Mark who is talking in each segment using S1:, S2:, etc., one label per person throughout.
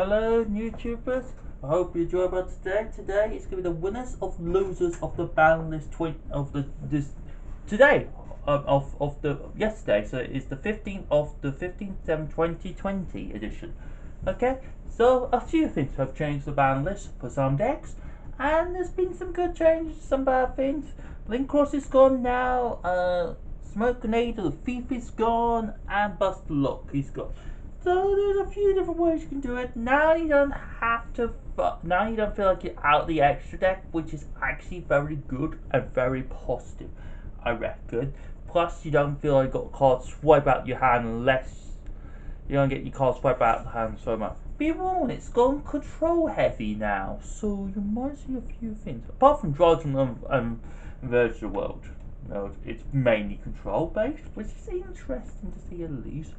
S1: Hello, YouTubers. I hope you enjoy about today. Today is going to be the winners of losers of the boundless today of the yesterday. So it's the 15th of the 15th 2020 edition. Okay, so a few things have changed the boundless for some decks, and there's been some good changes, some bad things. Link Cross is gone now. Smoke Grenade or the Thief is gone, and Bust the Lock is gone. So there's a few different ways you can do it. Now you don't have to. Now you don't feel like you're out the extra deck, which is actually very good and very positive, I reckon. Plus, you don't feel like you got cards swipe out your hand unless you don't get your cards swipe out the hand so much. Be warned, it's gone control heavy now, so you might see a few things. Apart from Dodge and Virtual World, it's mainly control based, which is interesting to see at least.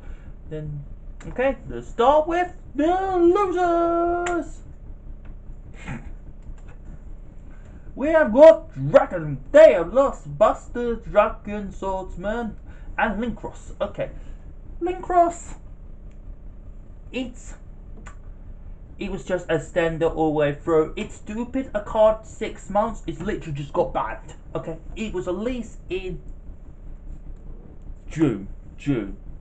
S1: Then. Okay, let's start with the losers! We have got Dragon. They have lost Buster, Dragon, Swordsman, and Linkross. Okay, Linkross. It was just a standard all the way through. It's stupid. A card 6 months. It's literally just got banned. Okay, it was released in June.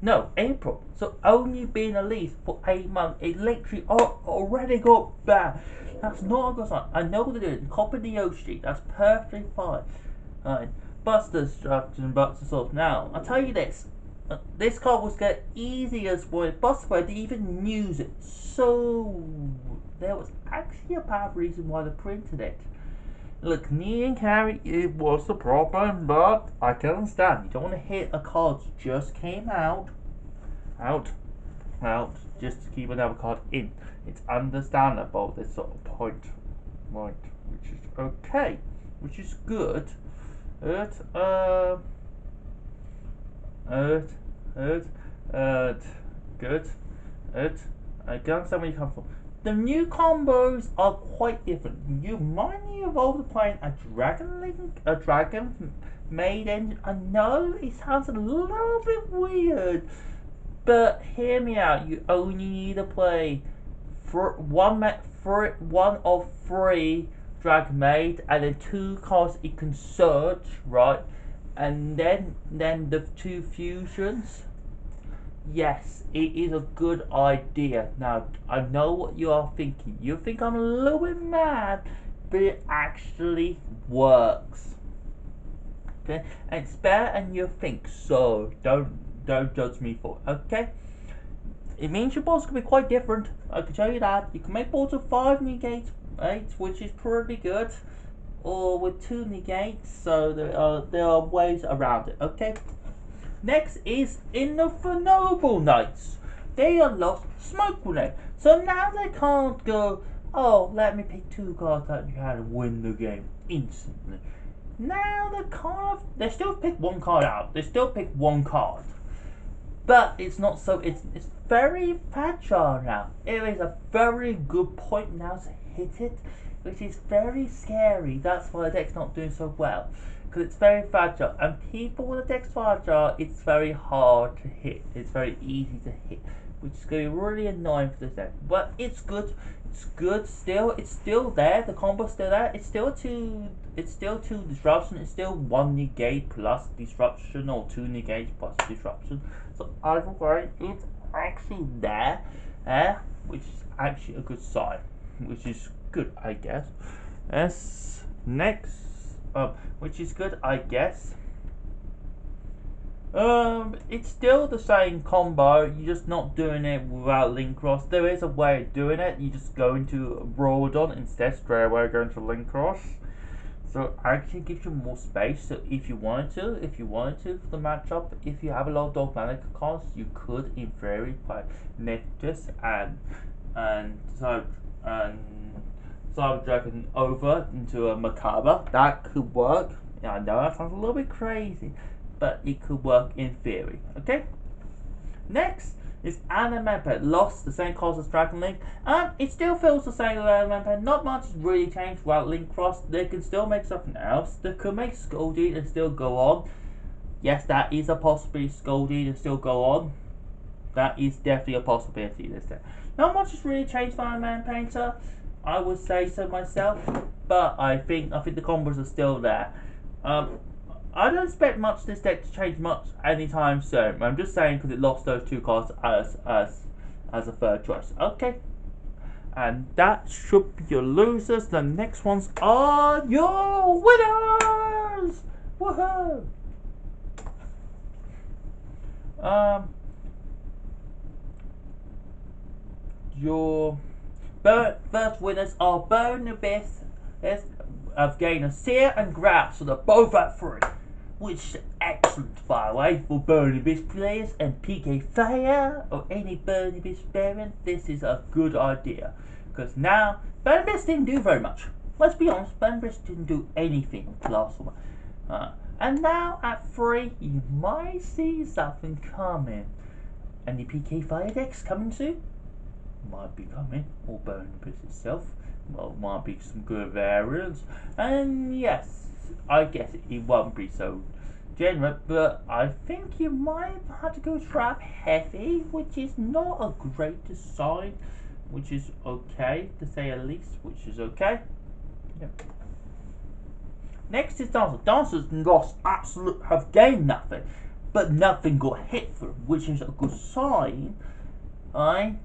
S1: No, April. So only been released for 8 months. It literally already got banned. That's not a good sign. I know they did. Copy the Yoshi. That's perfectly fine. Alright. Buster Structure and Buster Souls. Now, I'll tell you this. This card was get easier for Buster to even use it. So there was actually a bad reason why they printed it. Look, knee and carry, it was the problem, but I can understand. You don't want to hit a card that just came out, just to keep another card in. It's understandable, this sort of point, right, which is okay, which is good. Good. I can understand where you come from. The new combos are quite different. You might be involved in playing a Dragon Maiden. I know it sounds a little bit weird, but hear me out. You only need to play for one of 3 Dragon Maid, and then 2 cards it can search, right? And then the 2 fusions. Yes, it is a good idea. Now, I know what you are thinking. You think I'm a little bit mad, but it actually works. Okay, and it's better than you think. So don't judge me for it. Okay, it means your boards can be quite different. I can tell you that. You can make boards with 5 negates, right, which is pretty good, or with 2 negates. So there are ways around it. Okay. Next is in the Noble Knights. They are lost Smoke Grenade. So now they can't go, oh, let me pick 2 cards that you had to win the game instantly. Now they still pick 1 card out. They still pick 1 card. But it's not so, it's very fragile now. It is a very good point now to hit it, which is very scary. That's why the deck's not doing so well. Because it's very fragile, and people with a deck's fragile, it's very hard to hit. It's very easy to hit, which is going to be really annoying for this deck. But it's good. It's good still. It's still there. The combo's still there. It's still 2 disruption. It's still 1 negate plus disruption, or 2 negates plus disruption. So either way, it's actually there, which is actually a good sign, which is good, I guess. Next. Which is good, I guess. It's still the same combo. You're just not doing it without Link Cross. There is a way of doing it. You just go into Broadon instead, straight away going to Link Cross. So actually gives you more space. So if you wanted to for the matchup, if you have a lot of dogmatic cards, you could in theory play Neftis and Cyber Dragon over into a Macabre. That could work. Yeah, I know that sounds a little bit crazy, but it could work in theory. Okay? Next is Animempe. Lost the same cards as Dragon Link. It still feels the same with Animempe. Not much has really changed without Link Cross. They can still make something else. They could make Scolding and still go on. Yes, that is a possibility. Scolding and still go on. That is definitely a possibility this day. Not much has really changed for Iron Man Painter. I would say so myself, but I think the combos are still there. I don't expect much this deck to change much anytime soon. I'm just saying because it lost those two cards as a third choice. Okay, and that should be your losers. The next ones are your winners. Woohoo! Your first winners are Burn Abyss of Gainer Sear and Grab, so they're both at 3. Which is excellent, by the way, for Burn Abyss players and PK Fire or any Burn Abyss variant. This is a good idea. Because now, Burn Abyss didn't do very much. Let's be honest, Burn Abyss didn't do anything last one. And now at 3, you might see something coming. Any PK Fire decks coming soon? Might be coming, or Burn Abyss itself. Well, might be some good variants. And yes, I guess it won't be so generous, but I think you might have to go Trap Heavy, which is not a great design, which is okay, to say at least, which is okay. Yep. Next is Dancers. Dancers lost have gained nothing, but nothing got hit through, which is a good sign. And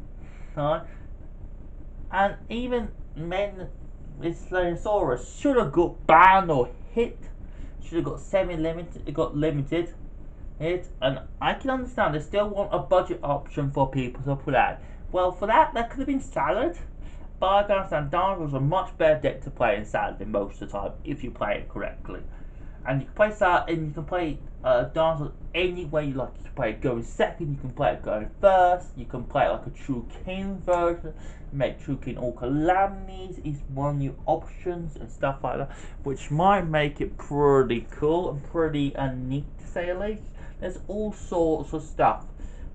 S1: even Slenosaurus should have got banned or hit. Should have got semi-limited. It got limited. And I can understand they still want a budget option for people to play. Well, for that could have been Salad. But I can understand Dancers was a much better deck to play in Salad than most of the time if you play it correctly. And you can play Salad and you can play Dancers any way you like. You can play it going second, you can play it going first, you can play it like a True King version. Make True King all calamities is one of your options and stuff like that, which might make it pretty cool and pretty neat to say the least. There's all sorts of stuff.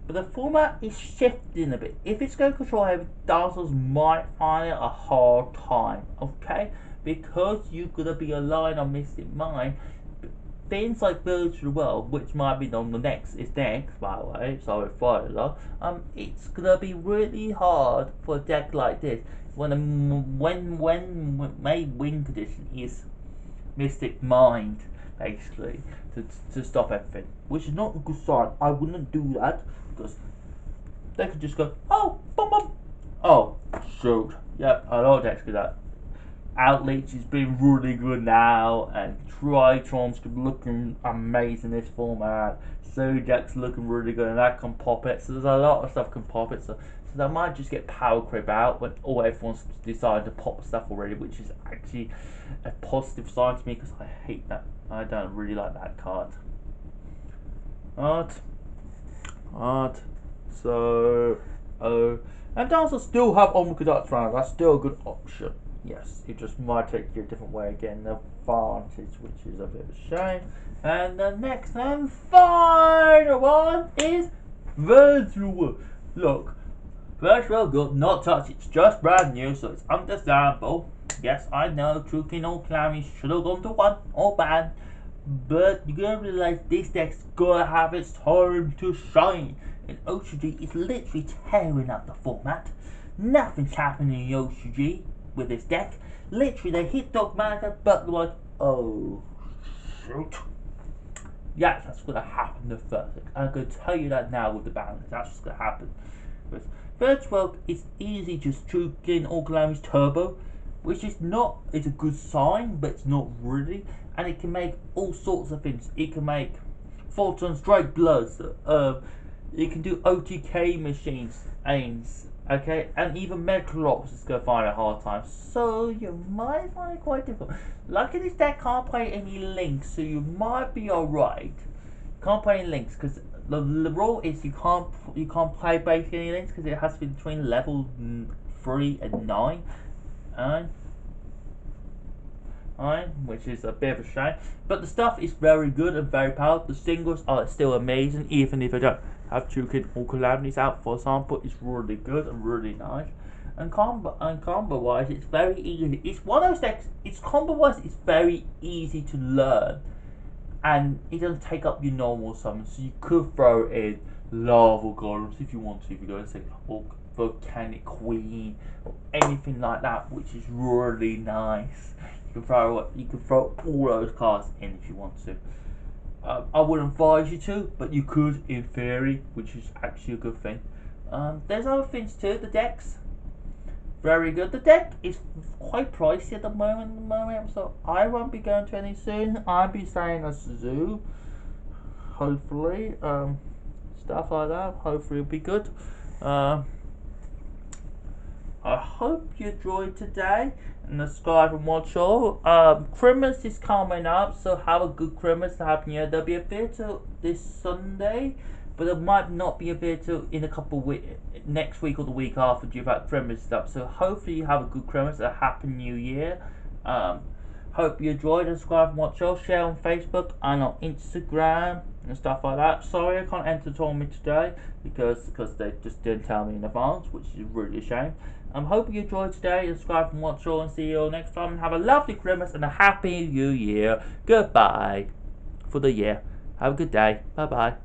S1: But the format is shifting a bit. If it's going control heavy, Dancers might find it a hard time, okay? Because you're gonna be relying on Mystic Mind. Things like Virtual World, which might be on the next, by the way, sorry for it, it's gonna be really hard for a deck like this when main win condition is Mystic Mind, basically, to stop everything, which is not a good sign. I wouldn't do that because they could just go, oh, bum bum, oh, shoot, yep, a lot of decks do that. Outreach has been really good now, and Tritron's looking amazing in this format. Zodiac's looking really good, and that can pop it. So there's a lot of stuff can pop it. So that might just get power creep out when everyone's decided to pop stuff already, which is actually a positive sign to me because I hate that. I don't really like that card. So, and Dancers still have Omega Darts around. That's still a good option. Yes, it just might take you a different way again, the advantage, which is a bit of a shame. And the next and final one is Virtual World. Look, Virtual World, not touched, it's just brand new, so it's understandable. Yes, I know, True King or Clammy should have gone to 1 or ban, but you're gonna realize this deck's gonna have its time to shine. And OCG is literally tearing up the format. Nothing's happening in OCG with this deck. Literally, they hit Dogmatica, but they're like, oh, shoot. Yeah, that's going to happen the first thing. I'm going to tell you that now with the balance. That's what's going to happen. Because Virtual World is easy, just Trukin or Calamity's Turbo, which is not, it's a good sign, but it's not really. And it can make all sorts of things. It can make Photon's Drake Bloods. It can do OTK machines, aims. Okay, and even Metalops is going to find a hard time, so you might find it quite difficult. Luckily this deck can't play any links, so you might be alright. Can't play any links, because the rule is you can't play basically any links, because it has to be between level 3 and 9. Which is a bit of a shame. But the stuff is very good and very powerful. The singles are still amazing, even if I don't have Chukin or Calamities out, for example. It's really good and really nice. And combo wise, it's very easy. It's one of those decks, it's combo wise, it's very easy to learn. And it doesn't take up your normal summons, so you could throw in lava golems if you want to. If you go and say, or volcanic queen or anything like that, which is really nice. You can throw all those cards in if you want to. I wouldn't advise you to, but you could in theory, which is actually a good thing. There's other things too. The decks, very good. The deck is quite pricey at the moment, so I won't be going to any soon. I'll be staying at zoo, hopefully. Stuff like that. Hopefully, it'll be good. Um, I hope you enjoyed today and subscribe and watch all. Christmas is coming up, so have a good Christmas. Happy New Year. There'll be a video this Sunday, but there might not be a video in a couple of weeks, next week or the week after, due to that Christmas stuff. So hopefully you have a good Christmas, a Happy New Year. Hope you enjoyed and subscribe and watch all. Share on Facebook and on Instagram and stuff like that. Sorry I can't enter the tournament today because they just didn't tell me in advance, which is really a shame. Hope you enjoyed today. Subscribe and watch all, and see you all next time. And have a lovely Christmas and a Happy New Year. Goodbye for the year. Have a good day. Bye bye.